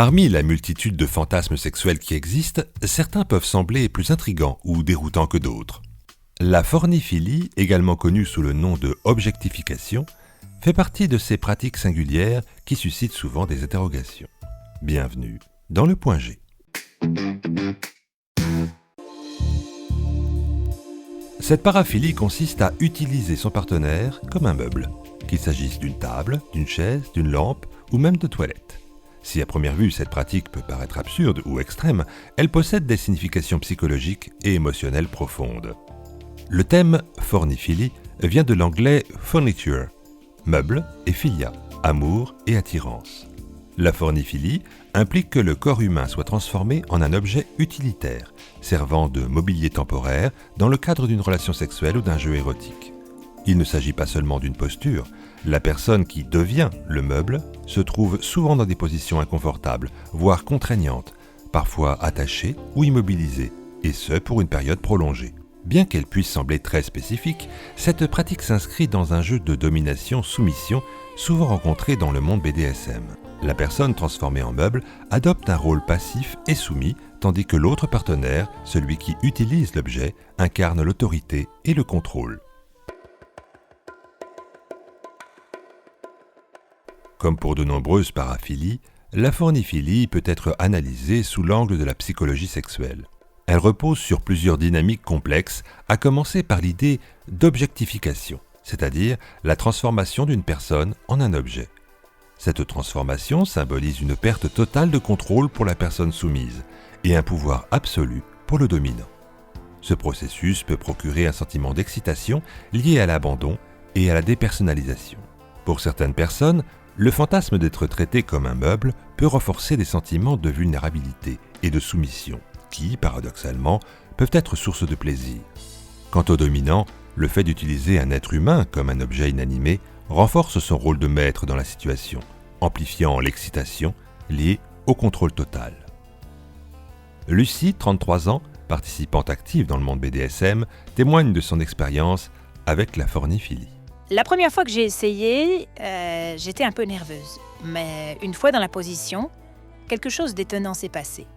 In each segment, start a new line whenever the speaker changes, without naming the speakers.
Parmi la multitude de fantasmes sexuels qui existent, certains peuvent sembler plus intrigants ou déroutants que d'autres. La phorniphilie, également connue sous le nom de objectification, fait partie de ces pratiques singulières qui suscitent souvent des interrogations. Bienvenue dans le point G. Cette paraphilie consiste à utiliser son partenaire comme un meuble, qu'il s'agisse d'une table, d'une chaise, d'une lampe ou même de toilettes. Si à première vue cette pratique peut paraître absurde ou extrême, elle possède des significations psychologiques et émotionnelles profondes. Le thème phorniphilie vient de l'anglais furniture, meuble, et philia, amour et attirance. La phorniphilie implique que le corps humain soit transformé en un objet utilitaire, servant de mobilier temporaire dans le cadre d'une relation sexuelle ou d'un jeu érotique. Il ne s'agit pas seulement d'une posture. La personne qui devient le meuble se trouve souvent dans des positions inconfortables, voire contraignantes, parfois attachée ou immobilisée, et ce pour une période prolongée. Bien qu'elle puisse sembler très spécifique, cette pratique s'inscrit dans un jeu de domination-soumission souvent rencontré dans le monde BDSM. La personne transformée en meuble adopte un rôle passif et soumis, tandis que l'autre partenaire, celui qui utilise l'objet, incarne l'autorité et le contrôle. Comme pour de nombreuses paraphilies, la phorniphilie peut être analysée sous l'angle de la psychologie sexuelle. Elle repose sur plusieurs dynamiques complexes, à commencer par l'idée d'objectification, c'est-à-dire la transformation d'une personne en un objet. Cette transformation symbolise une perte totale de contrôle pour la personne soumise et un pouvoir absolu pour le dominant. Ce processus peut procurer un sentiment d'excitation lié à l'abandon et à la dépersonnalisation. Pour certaines personnes, le fantasme d'être traité comme un meuble peut renforcer des sentiments de vulnérabilité et de soumission qui, paradoxalement, peuvent être source de plaisir. Quant au dominant, le fait d'utiliser un être humain comme un objet inanimé renforce son rôle de maître dans la situation, amplifiant l'excitation liée au contrôle total. Lucie, 33 ans, participante active dans le monde BDSM, témoigne de son expérience avec la phorniphilie.
La première fois que j'ai essayé, j'étais un peu nerveuse. Mais une fois dans la position, quelque chose d'étonnant s'est passé.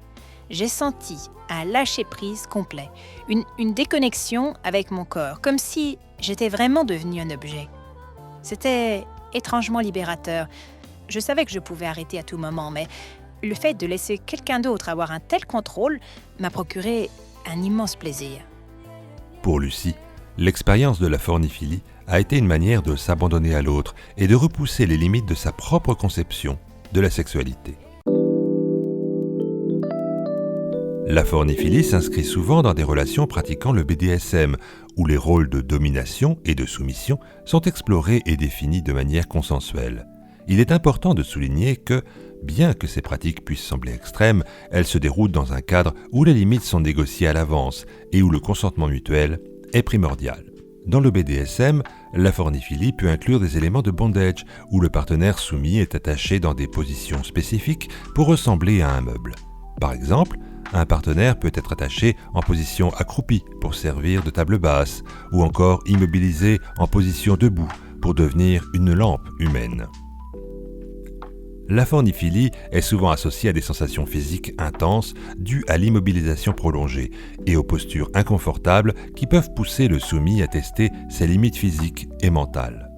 J'ai senti un lâcher-prise complet, une déconnexion avec mon corps, comme si j'étais vraiment devenue un objet. C'était étrangement libérateur. Je savais que je pouvais arrêter à tout moment, mais le fait de laisser quelqu'un d'autre avoir un tel contrôle m'a procuré un immense plaisir.
Pour Lucie, l'expérience de la phorniphilie a été une manière de s'abandonner à l'autre et de repousser les limites de sa propre conception de la sexualité. La phorniphilie s'inscrit souvent dans des relations pratiquant le BDSM, où les rôles de domination et de soumission sont explorés et définis de manière consensuelle. Il est important de souligner que, bien que ces pratiques puissent sembler extrêmes, elles se déroulent dans un cadre où les limites sont négociées à l'avance et où le consentement mutuel est primordial. Dans le BDSM, la phorniphilie peut inclure des éléments de bondage, où le partenaire soumis est attaché dans des positions spécifiques pour ressembler à un meuble. Par exemple, un partenaire peut être attaché en position accroupie pour servir de table basse, ou encore immobilisé en position debout pour devenir une lampe humaine. La phorniphilie est souvent associée à des sensations physiques intenses dues à l'immobilisation prolongée et aux postures inconfortables qui peuvent pousser le soumis à tester ses limites physiques et mentales.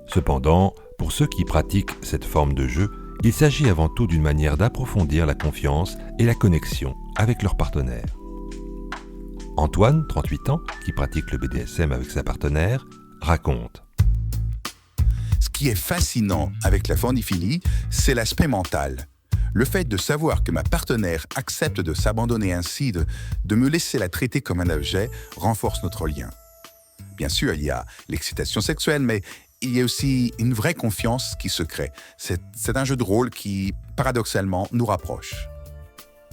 Cependant, pour ceux qui pratiquent cette forme de jeu, il s'agit avant tout d'une manière d'approfondir la confiance et la connexion avec leur partenaire. Antoine, 38 ans, qui pratique le BDSM avec sa partenaire, raconte.
Ce qui est fascinant avec la phorniphilie, c'est l'aspect mental. Le fait de savoir que ma partenaire accepte de s'abandonner ainsi, de me laisser la traiter comme un objet, renforce notre lien. Bien sûr, il y a l'excitation sexuelle, mais il y a aussi une vraie confiance qui se crée. C'est un jeu de rôle qui, paradoxalement, nous rapproche.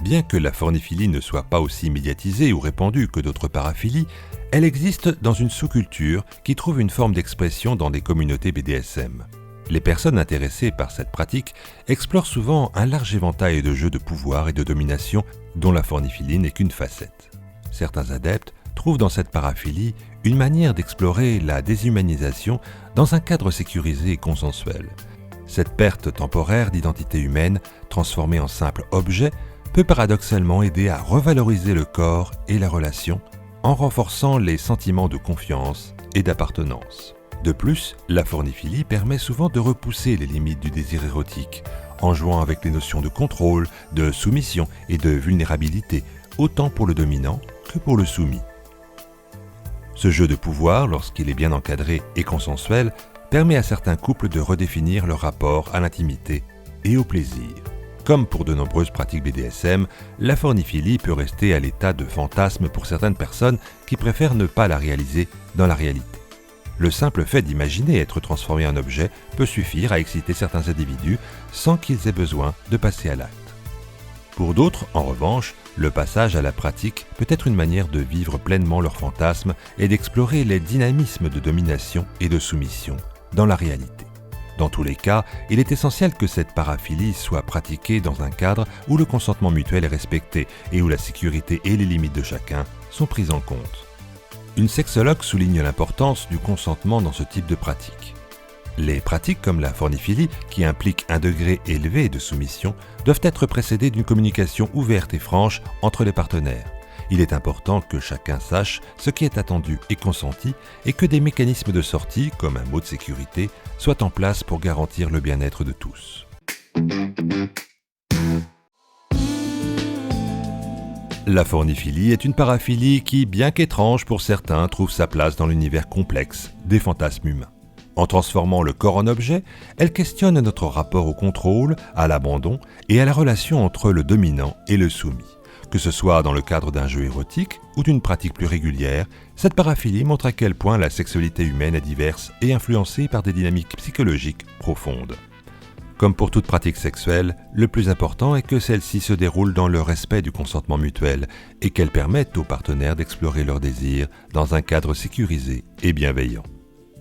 Bien que la phorniphilie ne soit pas aussi médiatisée ou répandue que d'autres paraphilies, elle existe dans une sous-culture qui trouve une forme d'expression dans des communautés BDSM. Les personnes intéressées par cette pratique explorent souvent un large éventail de jeux de pouvoir et de domination dont la phorniphilie n'est qu'une facette. Certains adeptes trouvent dans cette paraphilie une manière d'explorer la déshumanisation dans un cadre sécurisé et consensuel. Cette perte temporaire d'identité humaine, transformée en simple objet, peut paradoxalement aider à revaloriser le corps et la relation en renforçant les sentiments de confiance et d'appartenance. De plus, la forniphilie permet souvent de repousser les limites du désir érotique, en jouant avec les notions de contrôle, de soumission et de vulnérabilité, autant pour le dominant que pour le soumis. Ce jeu de pouvoir, lorsqu'il est bien encadré et consensuel, permet à certains couples de redéfinir leur rapport à l'intimité et au plaisir. Comme pour de nombreuses pratiques BDSM, la forniphilie peut rester à l'état de fantasme pour certaines personnes qui préfèrent ne pas la réaliser dans la réalité. Le simple fait d'imaginer être transformé en objet peut suffire à exciter certains individus sans qu'ils aient besoin de passer à l'acte. Pour d'autres, en revanche, le passage à la pratique peut être une manière de vivre pleinement leur fantasme et d'explorer les dynamismes de domination et de soumission dans la réalité. Dans tous les cas, il est essentiel que cette paraphilie soit pratiquée dans un cadre où le consentement mutuel est respecté et où la sécurité et les limites de chacun sont prises en compte. Une sexologue souligne l'importance du consentement dans ce type de pratique. Les pratiques comme la forniphilie, qui impliquent un degré élevé de soumission, doivent être précédées d'une communication ouverte et franche entre les partenaires. Il est important que chacun sache ce qui est attendu et consenti et que des mécanismes de sortie, comme un mot de sécurité, soient en place pour garantir le bien-être de tous. La forniphilie est une paraphilie qui, bien qu'étrange pour certains, trouve sa place dans l'univers complexe des fantasmes humains. En transformant le corps en objet, elle questionne notre rapport au contrôle, à l'abandon et à la relation entre le dominant et le soumis. Que ce soit dans le cadre d'un jeu érotique ou d'une pratique plus régulière, cette paraphilie montre à quel point la sexualité humaine est diverse et influencée par des dynamiques psychologiques profondes. Comme pour toute pratique sexuelle, le plus important est que celle-ci se déroule dans le respect du consentement mutuel et qu'elle permette aux partenaires d'explorer leurs désirs dans un cadre sécurisé et bienveillant.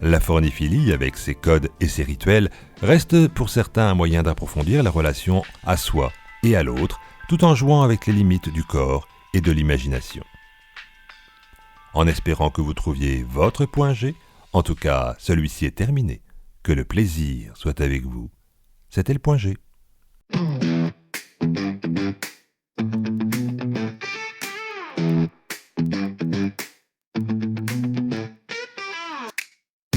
La forniphilie, avec ses codes et ses rituels, reste pour certains un moyen d'approfondir la relation à soi et à l'autre, tout en jouant avec les limites du corps et de l'imagination. En espérant que vous trouviez votre point G, en tout cas celui-ci est terminé, que le plaisir soit avec vous. C'était le point G.